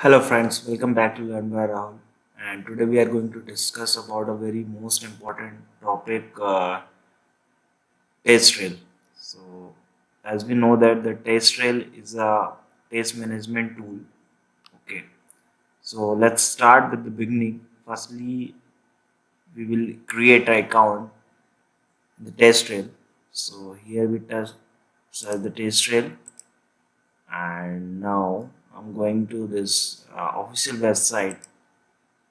Hello friends, welcome back to Learn by Rahul. And today we are going to discuss about a very most important topic, TestRail. So, as we know that the TestRail is a test management tool. Okay, so let's start with the beginning. Firstly, we will create an account in the TestRail. So here we test search the TestRail, and now I'm going to this official website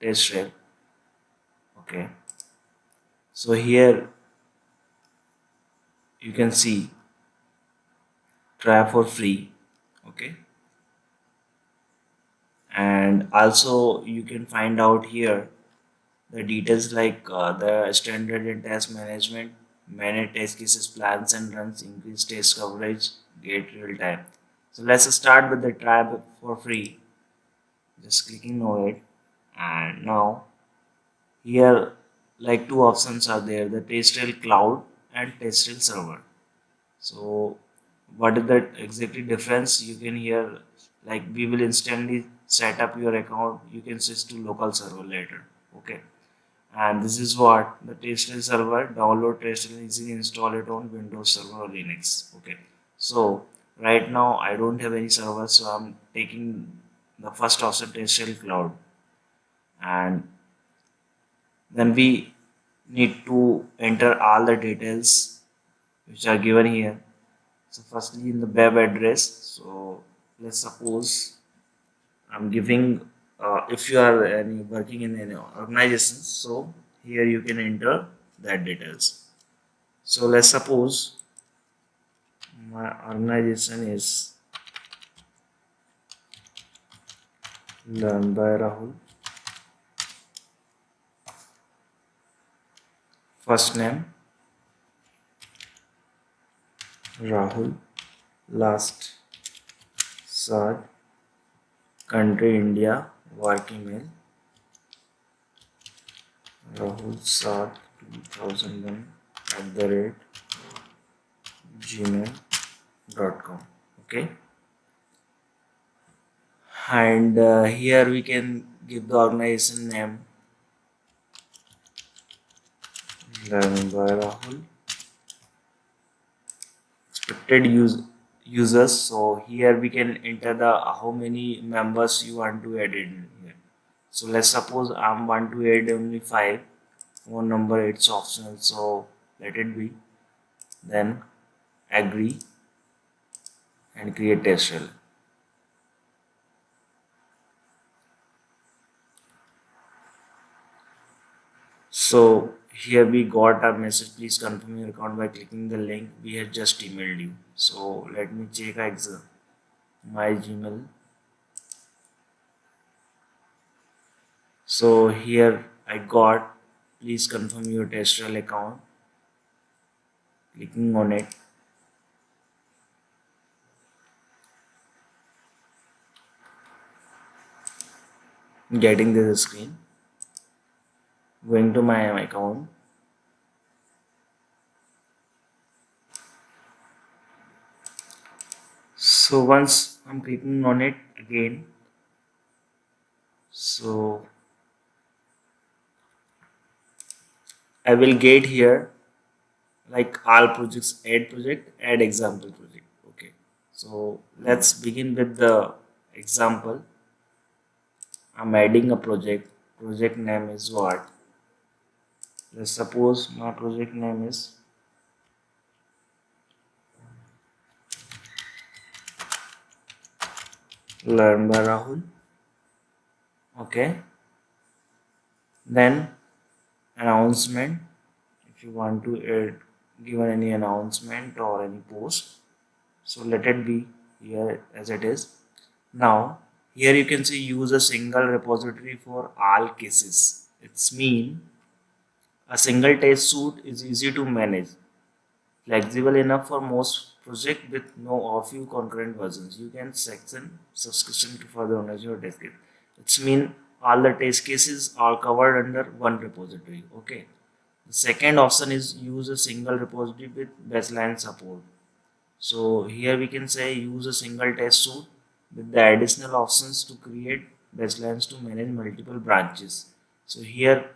TestRail. Okay, so here you can see try for free. Okay, and also you can find out here the details like the standard and test management, manage test cases, plans and runs, increase test coverage, get real time. So let's start with the try for free. Just clicking on it, and now here like two options are there: the TestRail cloud and TestRail server. So what is the exactly difference? You can hear like we will instantly set up your account. You can switch to local server later. Okay. And this is what the TestRail server. Download TestRail easily, install it on Windows Server or Linux. Okay. So right now I don't have any server, so I'm taking the first option TestRail cloud, and then we need to enter all the details which are given here. So firstly in the web address, so let's suppose I'm giving if you are working in any organization, so here you can enter that details. So let's suppose my organization is Learn by Rahul. First name Rahul, last Sad, country India, work email Rahul Sad 2001 @gmail.com. Okay, and here we can give the organization name Learn by Rahul. Expected users, so here we can enter the how many members you want to add in here. So let's suppose I want to add only 5. Phone number, it's optional, so let it be. Then agree and create TestRail. So here we got a message, please confirm your account by clicking the link we had just emailed you. So let me check my Gmail. So here I got, please confirm your TestRail account. Clicking on it, getting this screen, going to my account. So once I'm clicking on it again, so I will get here like all projects, add example project. Okay, so let's begin with the example. I'm adding a project name is what? Let's suppose my project name is Learn by Rahul. Okay, then announcement. If you want to add given any announcement or any post, so let it be here as it is. Now here you can see use a single repository for all cases. It's mean a single test suite is easy to manage, flexible enough for most project with no or few concurrent versions. You can section subscription to further manage your test case. It's mean all the test cases are covered under one repository. Okay. The second option is use a single repository with baseline support. So here we can say use a single test suite with the additional options to create baselines to manage multiple branches. So here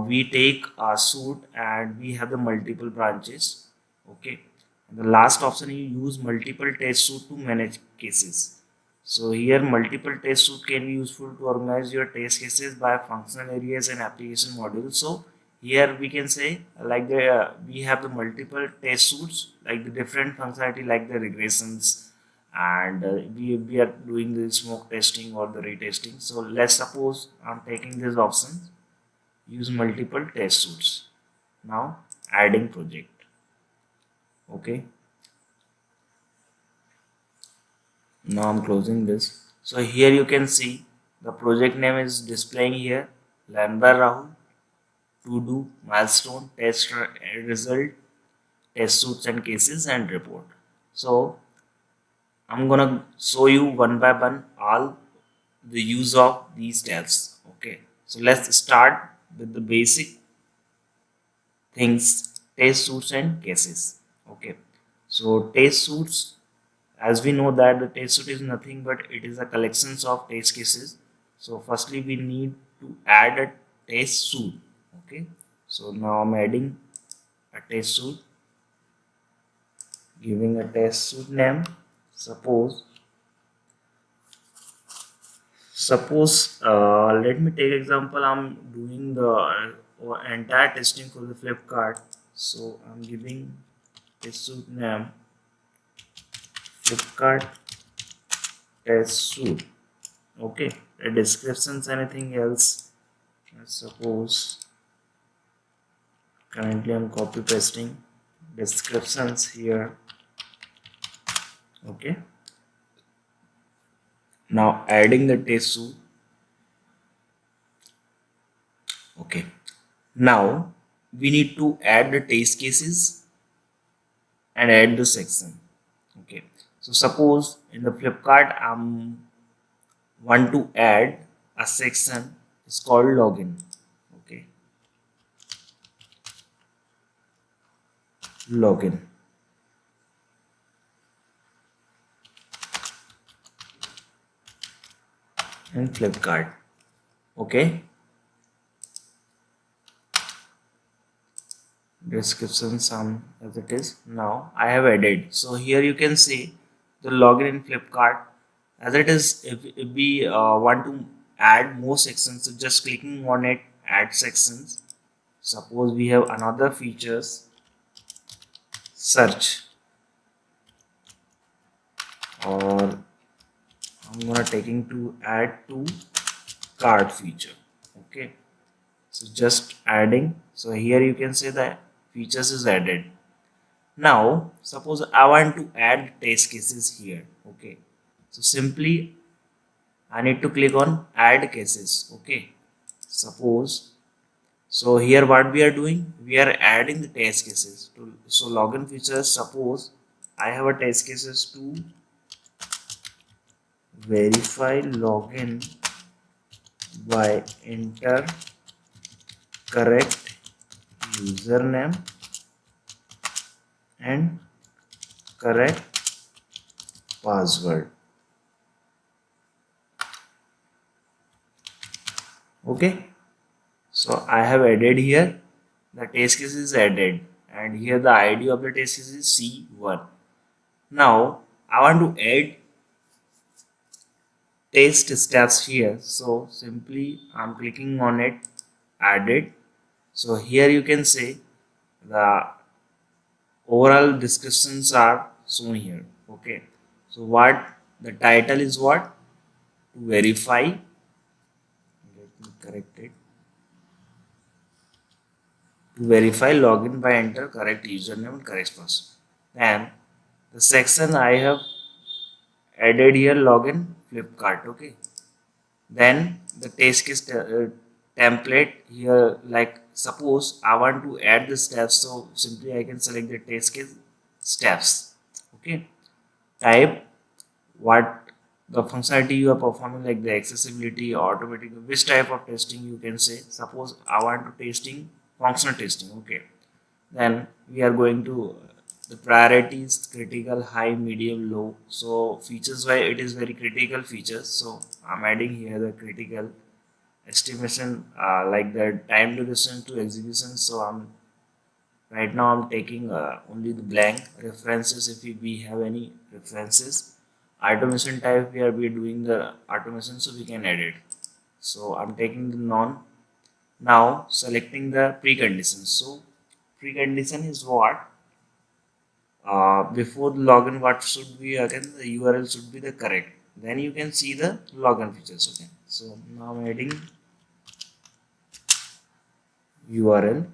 we take a suit and we have the multiple branches. Okay, and the last option, you use multiple test suit to manage cases. So here multiple test suit can be useful to organize your test cases by functional areas and application modules. So here we can say like we have the multiple test suits like the different functionality like the regressions, and we are doing the smoke testing or the retesting. So let's suppose I'm taking this option, use multiple test suits. Now adding project. Okay, now I'm closing this. So here you can see the project name is displaying here, learn by Rahul, to do, milestone, test result, test suits and cases and report. So I'm gonna show you one by one all the use of these tabs. Okay, so let's start with the basic things, test suits and cases. Okay, so test suits, as we know that the test suit is nothing but it is a collections of test cases. So firstly we need to add a test suit. Okay, so now I'm adding a test suit, giving a test suit name. Suppose let me take example, I'm doing the entire testing for the Flipkart. So I'm giving test suit name Flipkart test suit. Okay, the descriptions, anything else. Suppose currently I'm copy pasting descriptions here. Okay, now adding the test suit. Okay, now we need to add the test cases and add the section. Okay, so suppose in the Flipkart want to add a section, it's called login. Okay, login in Flipkart. Okay, description sum as it is. Now I have added. So here you can see the login in Flipkart as it is. If we want to add more sections, so just clicking on it, add sections. Suppose we have another features, search, or I'm gonna taking to add to cart feature. Okay, so just adding. So here you can say that features is added. Now suppose I want to add test cases here. Okay, so simply I need to click on add cases. Okay, suppose, so here what we are doing, we are adding the test cases to, so login features. Suppose I have a test cases to verify login by enter correct username and correct password. Okay, so I have added here, the test case is added, and here the ID of the test case is C1. Now I want to add test steps here, so simply I'm clicking on it, add it. So here you can say the overall descriptions are shown here. Okay, so what the title is, what, to verify, let me correct it, to verify login by enter correct username and correct password. Then the section I have added here, login Flipkart. Okay, then the test case template here, like suppose I want to add the steps, so simply I can select the test case steps. Okay, type what the functionality you are performing, like the accessibility, automatic, which type of testing you can say. Suppose I want to testing functional testing. Okay, then we are going to the priority is critical, high, medium, low. So features wise it is very critical features, so I'm adding here the critical estimation, like the time duration to execution. So I'm right now I'm taking only the blank references. If we have any references, automation type we are doing the automation, so we can add it. So I'm taking the non. Now selecting the preconditions. So precondition is what, before the login what should be, again the URL should be the correct, then you can see the login features. Okay, so now I'm adding URL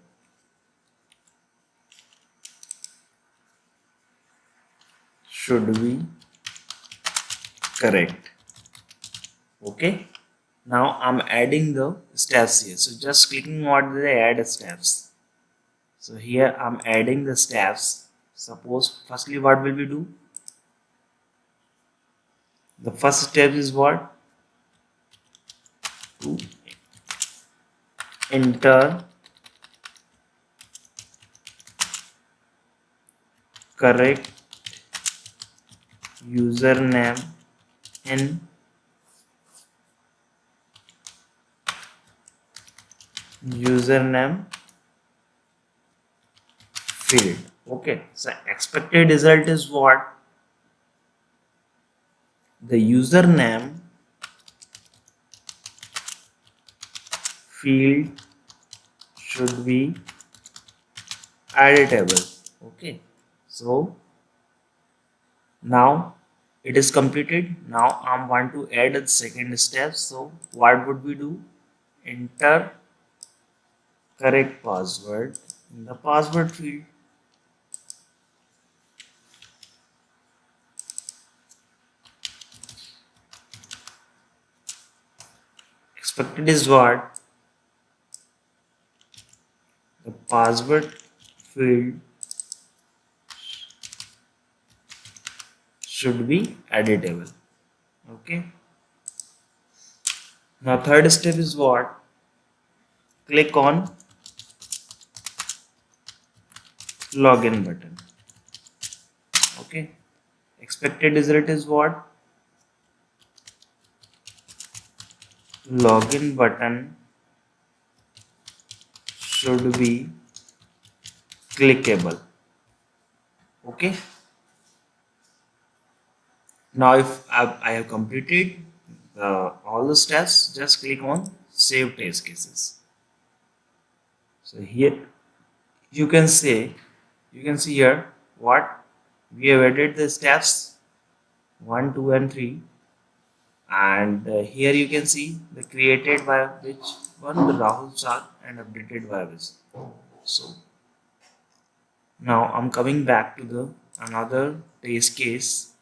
should be correct. Okay, now I'm adding the steps here, so just clicking on the add steps. So here I'm adding the steps. Suppose firstly what will we do, the first step is what, to enter correct username in username field. Okay, so expected result is what, the username field should be editable. Okay, so now it is completed. Now I want to add a second step. So what would we do, enter correct password in the password field. Expected is what, the password field should be editable. Okay, now third step is what, click on login button. Okay, expected result is what, login button should be clickable. Okay, now if I have completed all the steps, just click on save test cases. So here you can say, you can see here what we have added the steps 1, 2 and 3, and here you can see the created by which one, the Rahul chart, and updated by which. So now I'm coming back to the another test case.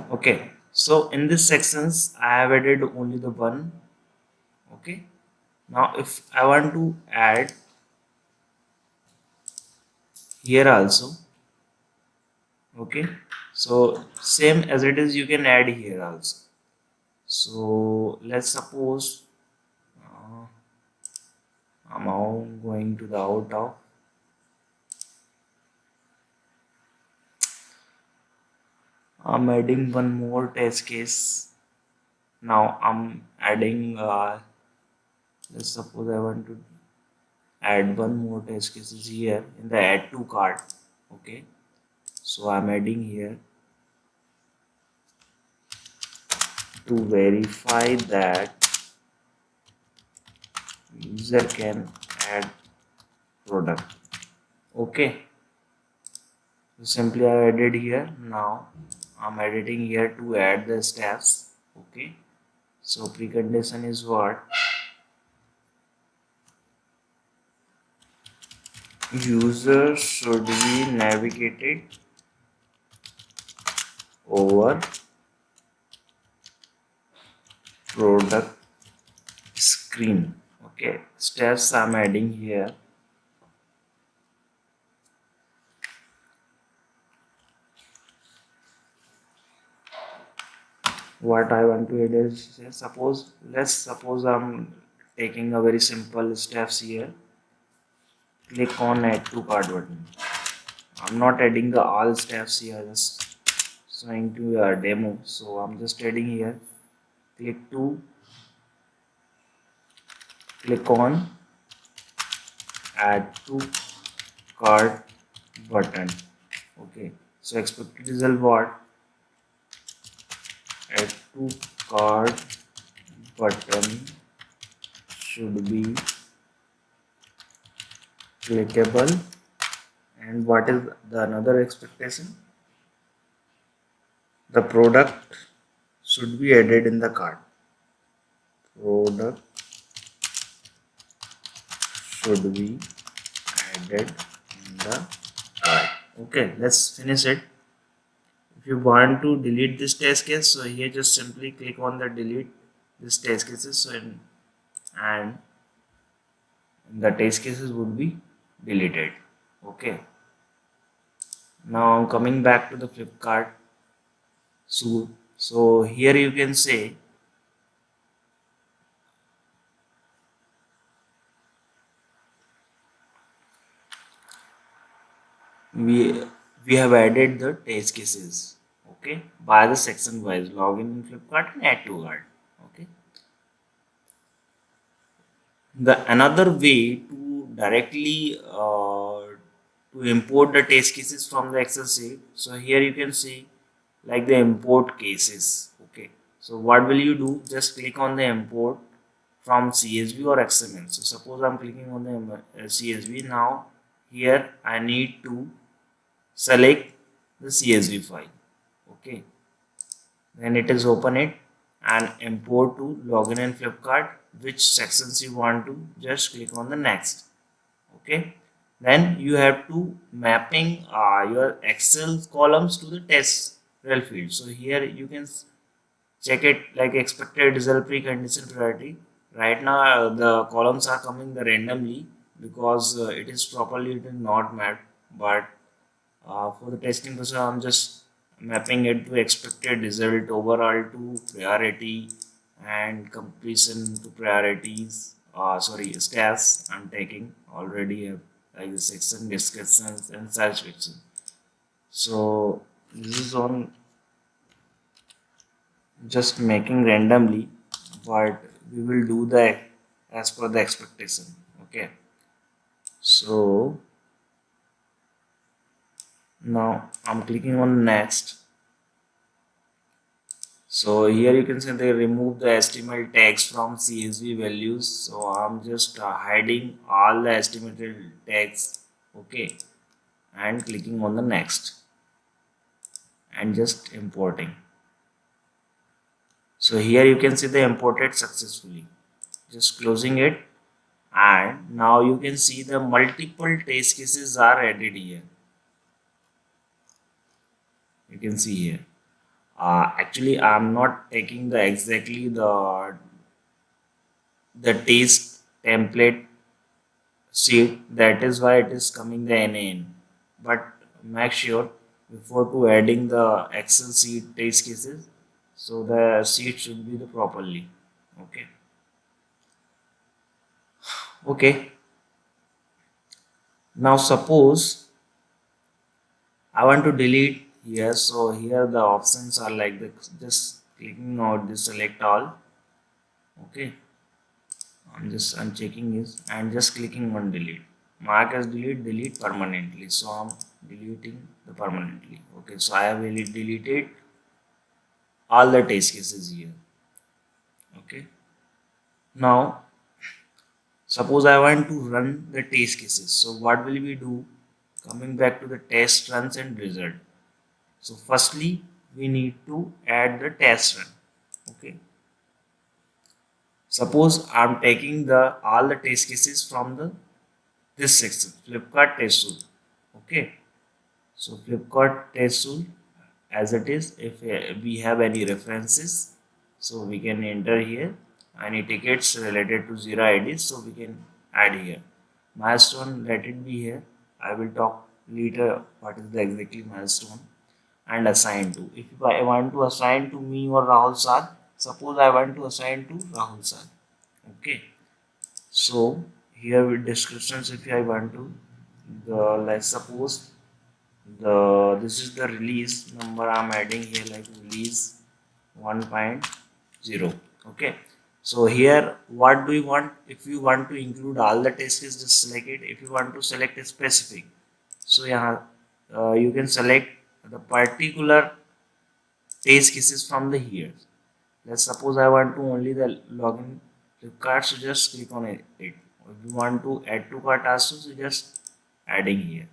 Okay, so in this sections I have added only the one. Okay, now if I want to add here also, okay, so same as it is you can add here also. So let's suppose I'm now going to the out of, I'm adding one more test case. Now I'm adding let's suppose I want to add one more test cases here in the add to cart. Okay, so I'm adding here to verify that user can add product. Okay, so simply I added here. Now I'm editing here to add the steps. Okay, so precondition is what, user should be navigated over product screen. Okay, steps I'm adding here. What I want to add is, suppose let's suppose I'm taking a very simple steps here. Click on add to cart button. I'm not adding the all steps here, just showing to a demo. So I'm just adding here. Click on add to cart button. Okay, so expected result what? Add to cart button should be clickable. And what is the another expectation? The product should be added in the cart. Product should be added in the cart. Okay, let's finish it. If you want to delete this test case, so here just simply click on the delete this test cases. So and the test cases would be deleted. Okay. Now coming back to the Flipkart suite. So here you can say we we have added the test cases, okay, by the section wise, login in Flipkart and add to cart. Okay, the another way to directly to import the test cases from the Excel sheet. So here you can see like the import cases. Okay, so what will you do? Just click on the import from CSV or XML. So suppose I'm clicking on the CSV. Now here I need to select the CSV file. Okay, then it is open it and import to login in Flipkart. Which sections you want to, just click on the next. Okay, then you have to mapping your Excel columns to the TestRail field. So here you can check it like expected result precondition priority. Right now the columns are coming the randomly because it is properly it is not mapped, but for the testing process, I'm just mapping it to expected result overall to priority and completion to priorities. Sorry, stats I'm taking already like the section discussions and such fiction. So this is on just making randomly, but we will do that as per the expectation. Okay, so now I'm clicking on next. So here you can see they remove the estimated tags from CSV values. So I'm just hiding all the estimated tags. Okay, and clicking on the next and just importing. So here you can see they imported successfully. Just closing it, and now you can see the multiple test cases are added here. You can see here. Actually, I'm not taking the exactly the taste template sheet, that is why it is coming the NaN, but make sure before to adding the Excel sheet test cases, so the sheet should be the properly. Okay, okay, now suppose I want to delete here. So here the options are like the just clicking on this select all. Okay, I'm checking this and just clicking on delete. Mark as delete permanently. So I'm deleting the permanently. Okay, so I have really deleted all the test cases here. Okay, now suppose I want to run the test cases. So what will we do? Coming back to the test runs and result. So firstly we need to add the test run. Okay, suppose I'm taking the all the test cases from the this section, Flipkart test tool. Okay, so Flipkart test tool as it is. If we have any references, so we can enter here any tickets related to zero IDs, so we can add here. Milestone, let it be here. I will talk later what is the exactly milestone. And assign to, if I want to assign to me or Rahul sir, suppose I want to assign to Rahul sir. Okay, So here with descriptions, if I want to, the like suppose the this is the release number I'm adding here, like release 1.0. okay, so here what do you want? If you want to include all the test cases, just select it. If you want to select a specific, so yeah, you can select the particular test cases from the here. Let's suppose I want to only the login Flipkart, so just click on it. If you want to add to cart also, so just adding here.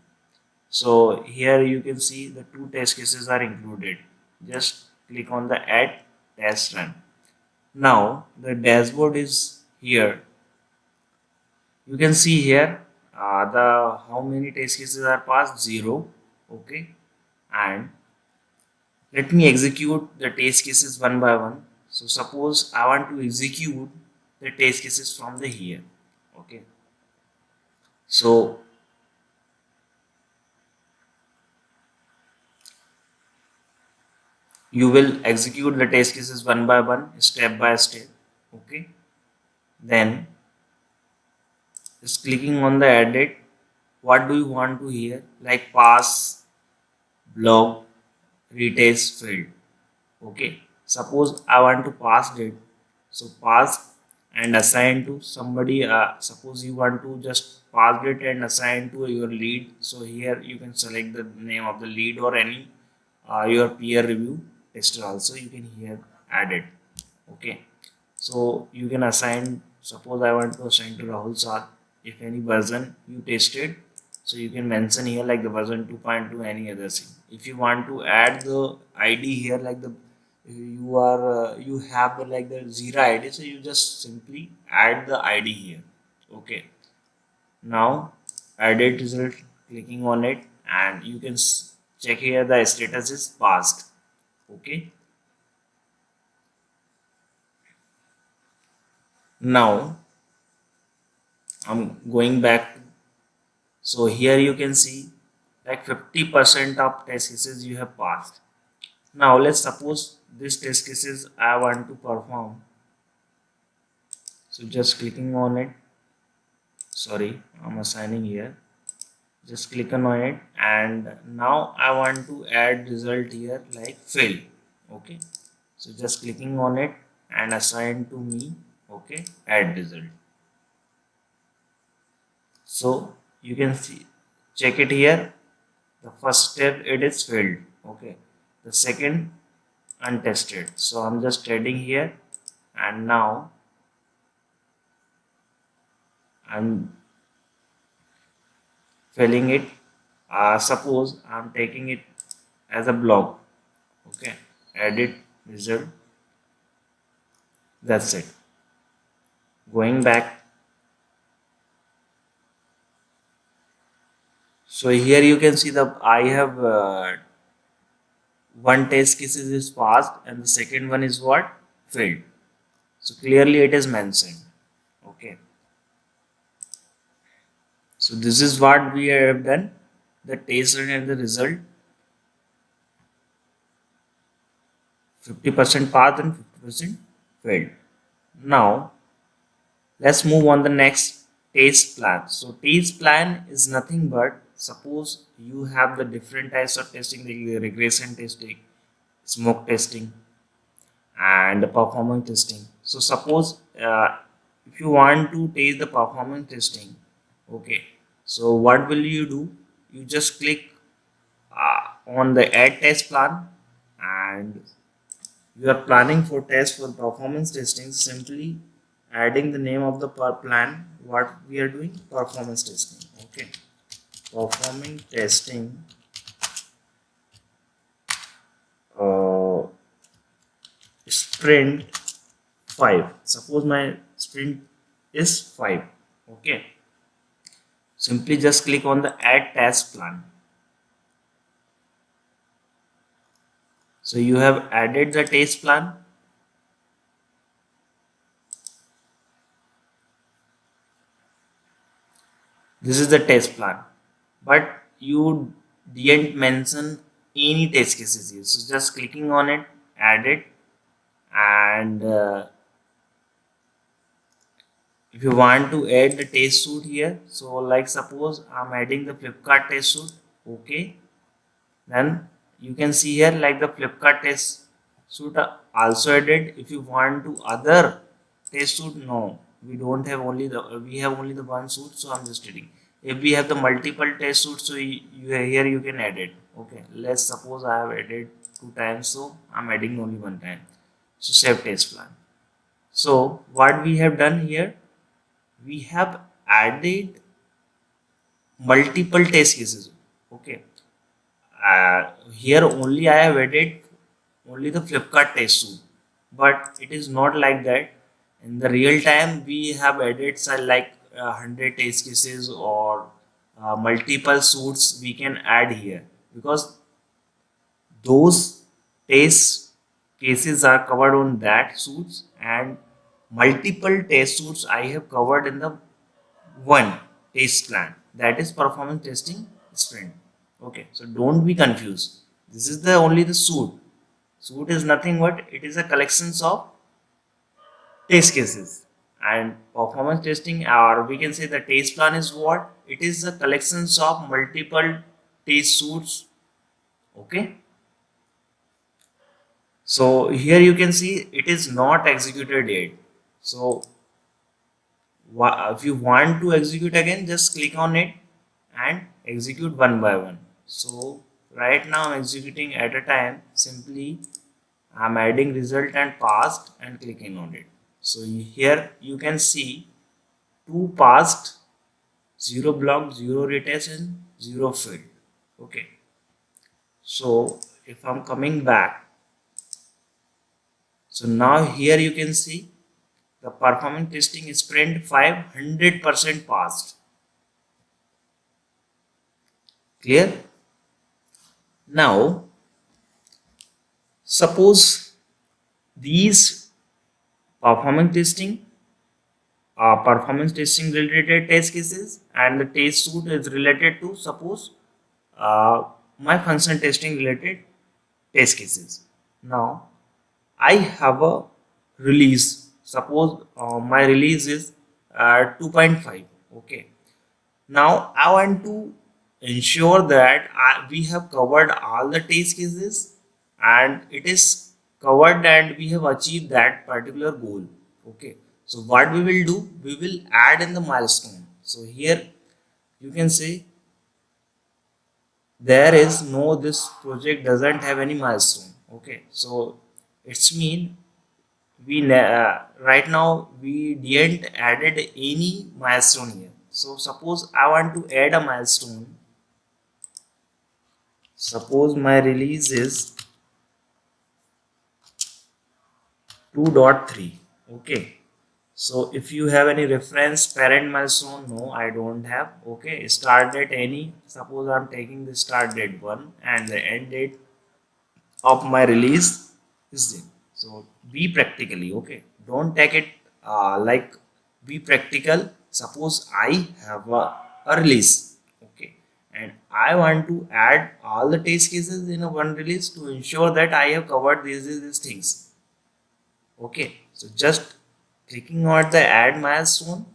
So here you can see the two test cases are included. Just click on the add test run. Now the dashboard is here. You can see here the how many test cases are passed, 0. Okay, and let me execute the test cases one by one. So suppose I want to execute the test cases from the here. Okay, so you will execute the test cases one by one, step by step. Okay, then just clicking on the edit. What do you want to hear? Like pass, blog, retest field. Okay, suppose I want to pass it, so pass and assign to somebody. Suppose you want to just pass it and assign to your lead, so here you can select the name of the lead or any your peer review tester also you can here add it. Okay, so you can assign, suppose I want to assign to Rahul Sir, if any version you tested, so you can mention here like the version 2.2 any other thing. If you want to add the ID here, like the you are you have the like the zero ID, so you just simply add the ID here. Okay, now edit result, clicking on it, and you can check here the status is passed. Okay, now I'm going back. So here you can see like 50% of test cases you have passed. Now let's suppose this test cases I want to perform. So just clicking on it. Sorry, I'm assigning here. Just click on it, and now I want to add result here like fail. Okay. So just clicking on it and assign to me. Okay, add result. So you can see, check it here. The first step it is failed. Okay, the second untested. So I'm just adding here, and now I'm filling it. Suppose I'm taking it as a block. Okay, edit result. That's it. Going back. So here you can see the I have one test case is passed and the second one is what, failed. So clearly it is mentioned. Okay. So this is what we have done. The test run and the result, 50% passed and 50% failed. Now let's move on the next test plan. So test plan is nothing but, suppose you have the different types of testing, like regression testing, smoke testing, and the performance testing. So suppose if you want to test the performance testing, okay, so what will you do? You just click on the add test plan, and you are planning for test for performance testing. Simply adding the name of the plan, what we are doing, performance testing. Okay, performing testing uh, sprint 5. Suppose my sprint is 5. Okay, simply just click on the add task plan. So you have added the test plan. This is the test plan, but you didn't mention any test cases here. So just clicking on it, add it, and if you want to add the test suite here, so like suppose I'm adding the Flipkart test suite. Okay, then you can see here like the Flipkart test suite are also added. If you want to other test suite, no, we don't have, only the we have only the one suite, so I'm just adding. If we have the multiple test suites, so here you can add it. Okay, let's suppose I have added 2 times, so I'm adding only 1 time. So save test plan. So what we have done here, we have added multiple test cases. Okay, here only I have added only the Flipkart test suite, but it is not like that. In the real time, we have added like 100 test cases or multiple suits we can add here, because those test cases are covered on that suits, and multiple test suits I have covered in the one test plan, that is performance testing sprint. Okay, so don't be confused. This is the only the suit is nothing but it is a collections of test cases, and performance testing, or we can say the test plan is what it is, a collections of multiple test suits. Okay, so here you can see it is not executed yet. So if you want to execute again, just click on it and execute one by one. So right now I'm executing at a time. Simply I'm adding result and passed and clicking on it. So here you can see 2 passed, 0 blocked, 0 retest and 0 failed. Okay, so if I'm coming back, so now here you can see the performance testing sprint 500% passed. Clear? Now suppose these performance testing related test cases, and the test suite is related to, suppose, uh, my function testing related test cases. Now I have a release. Suppose my release is 2.5. Okay, now I want to ensure that we have covered all the test cases, and it is covered and we have achieved that particular goal. Okay, so what we will do, we will add in the milestone. So here you can say there is no, this project doesn't have any milestone. Okay, so it's mean right now we didn't added any milestone here. So suppose I want to add a milestone. Suppose my release is 2.3. Okay, so if you have any reference parent milestone, no, I don't have. Okay, start date any, suppose I'm taking the start date 1 and the end date of my release is there. So be practically, okay, don't take it like, be practical. Suppose I have a release, okay, and I want to add all the test cases in a one release to ensure that I have covered these things. Okay, so just clicking on the add milestone.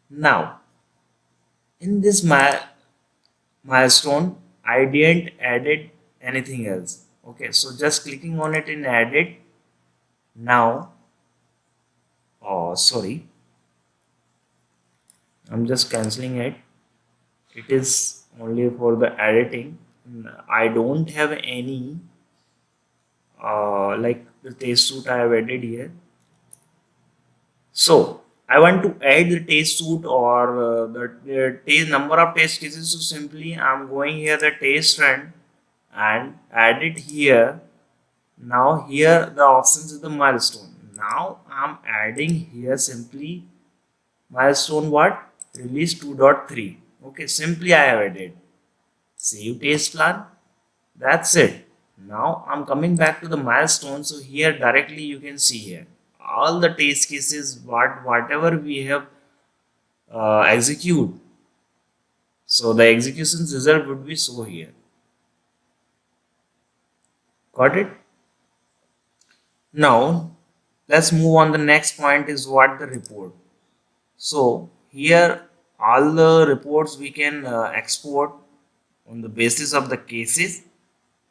Now in this milestone I didn't added anything else. Okay, so just clicking on it in added. Now oh sorry, I'm just canceling it. It is only for the editing. I don't have any like the test suite I have added here. So I want to add the test suite or the test number of test cases. So simply I'm going here the test run and add it here. Now here the options is the milestone. Now I'm adding here simply milestone what? Release 2.3. Okay, simply I have added. Save test plan. That's it. Now I'm coming back to the milestone. So here directly you can see here all the test cases whatever we have execute. So the executions result would be so here. Got it? Now let's move on. The next point is what? The report. So here all the reports we can export on the basis of the cases,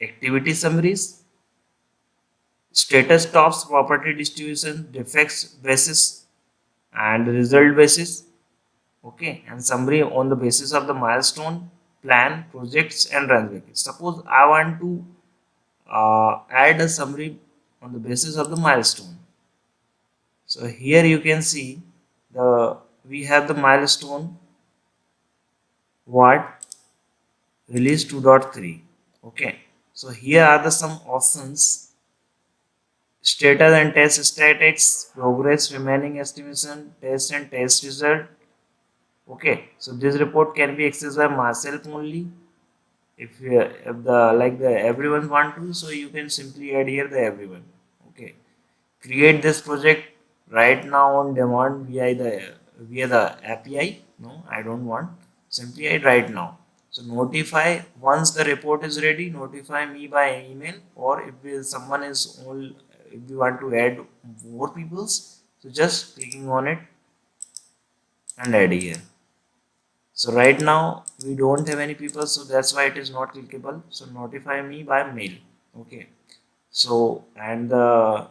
activity summaries, status tops, property distribution, defects basis, and result basis. Okay, and summary on the basis of the milestone, plan, projects, and run package. Suppose I want to add a summary on the basis of the milestone. So here you can see the we have the milestone what release 2.3. Okay, so here are the some options: status and test statics, progress, remaining estimation, test and test result. Okay, so this report can be accessed by myself only. If the like the everyone want to, so you can simply add here the everyone. Okay, create this project right now on demand via the API. No, I don't want, simply add right now. So notify once the report is ready, notify me by email, or if someone is all, if you want to add more peoples, so just clicking on it and add here. So right now we don't have any people, so that's why it is not clickable. So notify me by mail. Okay. So and the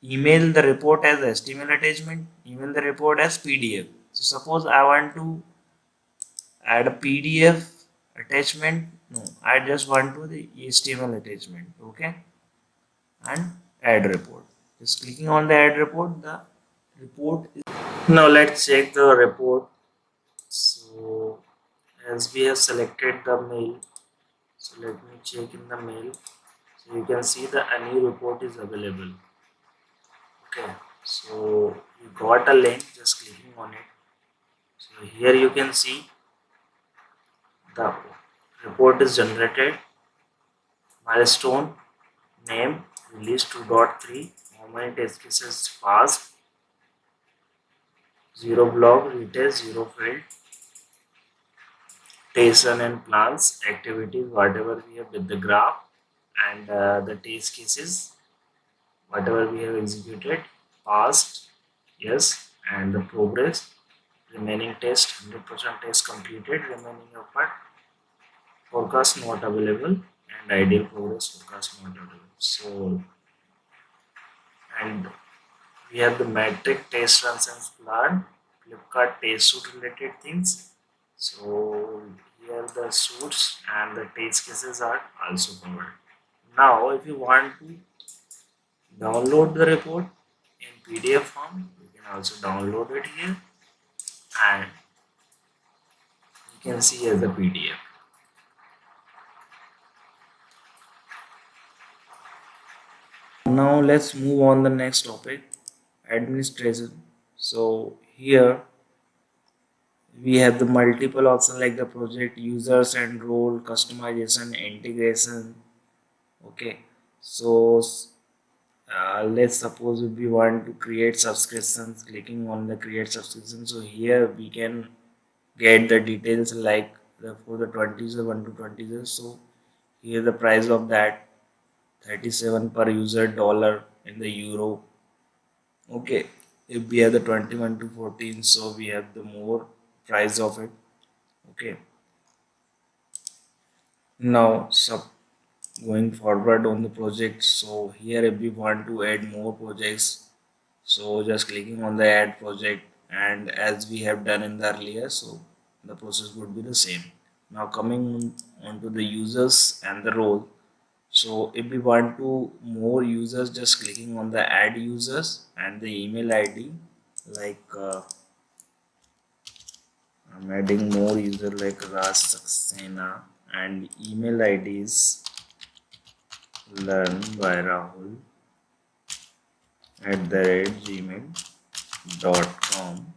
email the report as HTML attachment, email the report as PDF. So suppose I want to add a PDF attachment. No, I just want to the HTML attachment. Okay, and add report. Just clicking on the add report, the report is now let's check the report. So as we have selected the mail, so let me check in the mail. So you can see the a new report is available. Okay, so you got a link, just clicking on it. So here you can see the report is generated, milestone, name, release 2.3, how many test cases passed, 0 block, retest, 0 failed, test run and plans, activities, whatever we have with the graph, and the test cases, whatever we have executed, passed, yes, and the progress, remaining test, 100% test completed, remaining effort, forecast not available, and ideal progress forecast not available. So, and we have the metric test runs and plan, Flipkart test suite related things. So here the suits and the test cases are also covered. Now, if you want to download the report in PDF form, you can also download it here, and you can see as a PDF. Now let's move on the next topic, administration. So here we have the multiple options like the project, users and role, customization, integration. Okay, so let's suppose if we want to create subscriptions, clicking on the create subscription. So here we can get the details like for the 20 user 1 to 20 users. So here the price of that 37 per user dollar in the euro. Okay, if we have the 21 to 14, so we have the more price of it. Okay, now going forward on the project. So here if we want to add more projects, so just clicking on the add project, and as we have done in the earlier, so the process would be the same. Now coming on to the users and the role. So if we want to more users, just clicking on the add users and the email ID, like I'm adding more user like Raj Saxena, and email ID is learn by Rahul @gmail.com.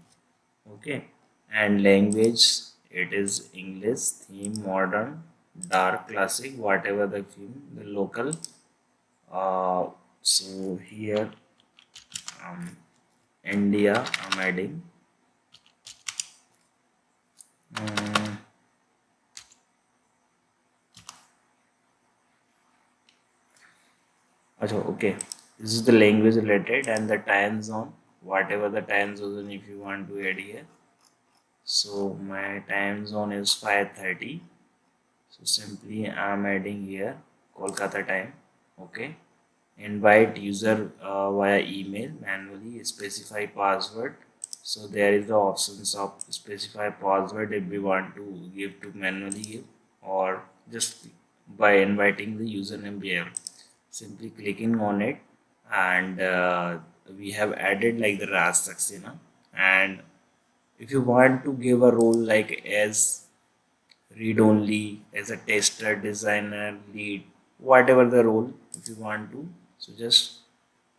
Okay, and language it is English, theme modern, dark, classic, whatever the theme, the local. So here India I'm adding. Okay, this is the language related and the time zone. whatever the time zone if you want to add here. So my time zone is 5:30. So simply I'm adding here Kolkata time. Okay. Invite user via email manually, specify password. So there is the options of specify password if we want to give to manually give, or just by inviting the username we have. Simply clicking on it, and we have added like the Raj Saxena. And if you want to give a role like as read only, as a tester, designer, lead, whatever the role if you want to, so just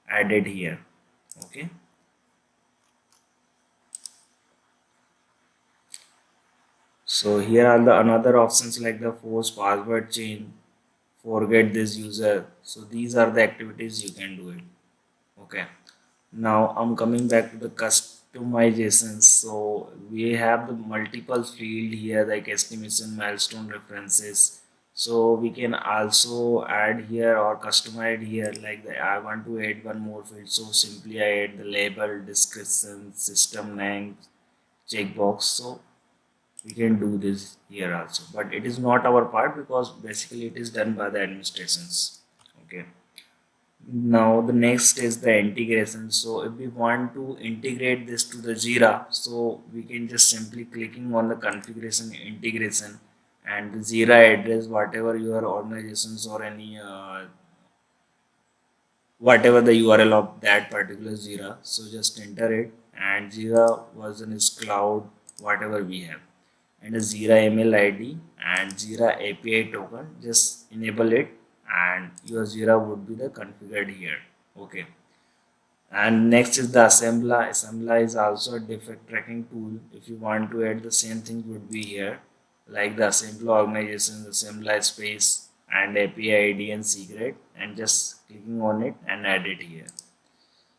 add it here. Okay, so here are the another options like the force password change, forget this user. So these are the activities you can do it. Okay, now I'm coming back to the customizations. So we have the multiple field here like estimation, milestone, references. So we can also add here or customize here like I want to add one more field. So simply I add the label, description, system name, checkbox. So we can do this here also, but it is not our part because basically it is done by the administrations. Okay, now the next is the integration. So if we want to integrate this to the Jira, so we can just simply clicking on the configuration integration, and the Jira address whatever your organizations or any whatever the URL of that particular Jira. So just enter it, and Jira version is cloud whatever we have, and a Jira email ID and Jira API token. Just enable it, and your Jira would be the configured here. Okay. And next is the assembler. Assembler is also a defect tracking tool. If you want to add the same thing would be here, like the assembler organization, assembler space, and API ID and secret, and just clicking on it and add it here.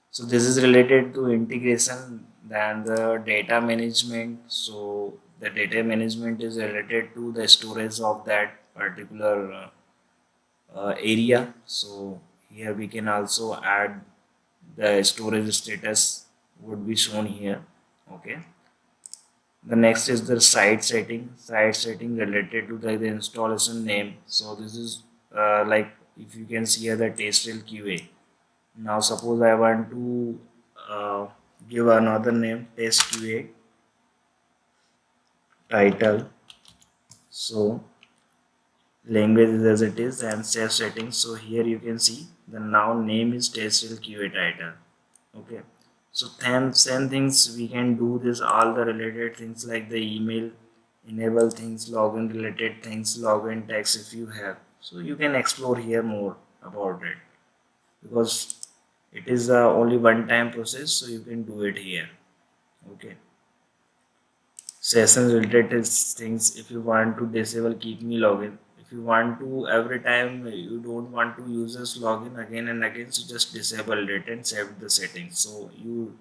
So this is related to integration. Then the data management. So the data management is related to the storage of that particular area. So here we can also add the storage status would be shown here. Okay, the next is the site setting related to the installation name. So this is like if you can see here the TestRail QA. Now suppose I want to uh, give another name test QA title. So language is as it is and save settings. So here you can see the now name is TestRail QA title. Okay, so then same things we can do this all the related things like the email, enable things, login related things, login text if you have. So you can explore here more about it because it is only one time process, so you can do it here. Okay, session related things, if you want to disable keep me login, if you want to every time you don't want to users login again and again, so just disable it and save the settings, so you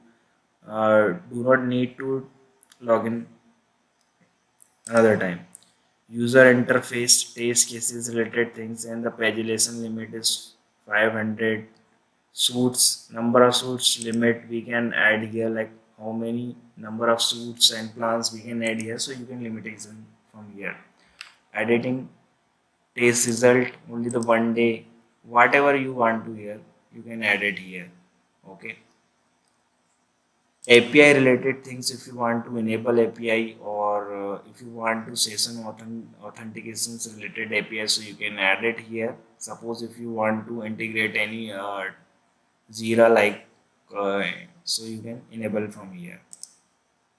do not need to log in another time. User interface, test cases related things, and the pagellation limit is 500. Suits, number of suits limit we can add here, like how many number of suits and plans we can add here, so you can limitation from here. Editing test result only the one day, whatever you want to here you can add it here. Okay, API related things, if you want to enable API or if you want to session authentications related API, so you can add it here. Suppose if you want to integrate any Jira like, uh, so you can enable from here.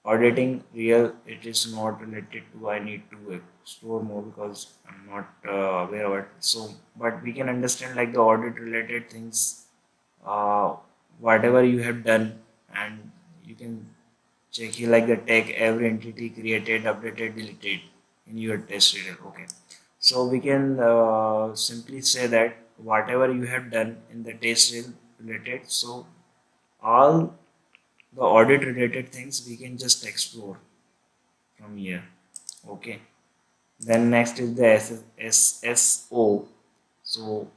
Auditing real, it is not related to, I need to explore more because I'm not aware of it. So, but we can understand like the audit related things, uh, whatever you have done, and you can check here like the tag every entity created, updated, deleted in your test reader. Okay, so we can simply say that whatever you have done in the test reel related, so all the audit related things we can just explore from here. Okay, then next is the SSO. So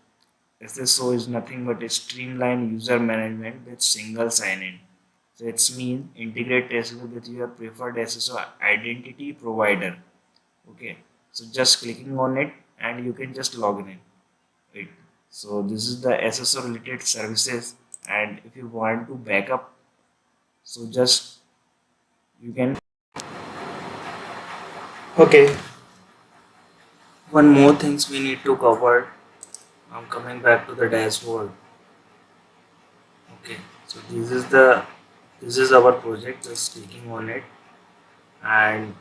SSO is nothing but a streamlined user management with single sign-in. So it's mean integrate TestRail with your preferred SSO identity provider. Okay, so just clicking on it and you can just log in it. So this is the SSO related services, and if you want to backup, so just you can. Okay, one more things we need to cover. I'm coming back to the dashboard. Okay, so this is our project. Just clicking on it, and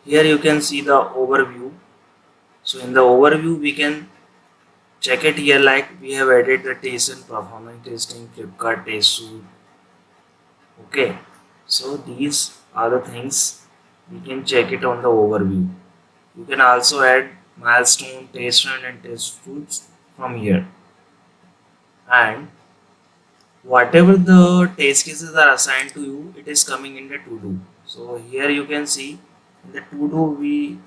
here you can see the overview. So in the overview we can check it here, like we have added the test and performance testing, Flipkart test suite. Okay, so these are the things we can check it on the overview. You can also add milestone, test run and test suites from here, and whatever the test cases are assigned to you, it is coming in the to do. So here you can see in the to do we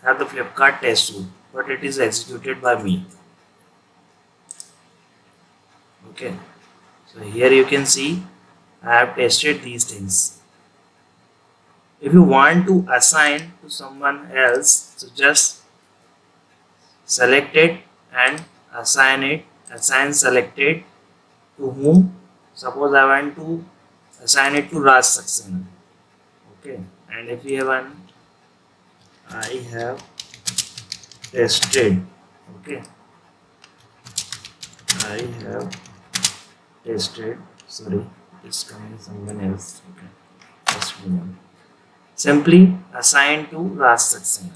have the Flipkart test suite, but it is executed by me. Okay, so here you can see I have tested these things. If you want to assign to someone else, so just select it and assign selected to whom. Suppose I want to assign it to Raj Saxena. Okay, and if you have an I have tested. Okay, I have tested. Sorry, it's coming someone else. Okay, just move on. Simply assign to Raj Saxena.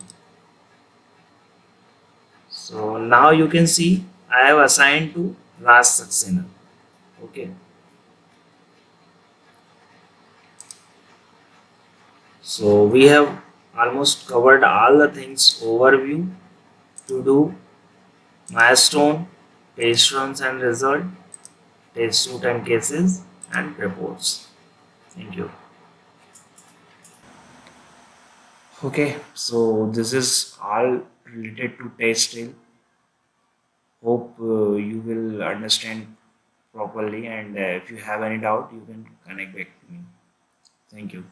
So now you can see I have assigned to Raj Saxena. Okay. So we have almost covered all the things: overview, to do, milestone, test runs and result, test suite and cases, and reports. Thank you. Okay, so this is all related to TestRail. Hope you will understand properly, and if you have any doubt, you can connect back to me. Thank you.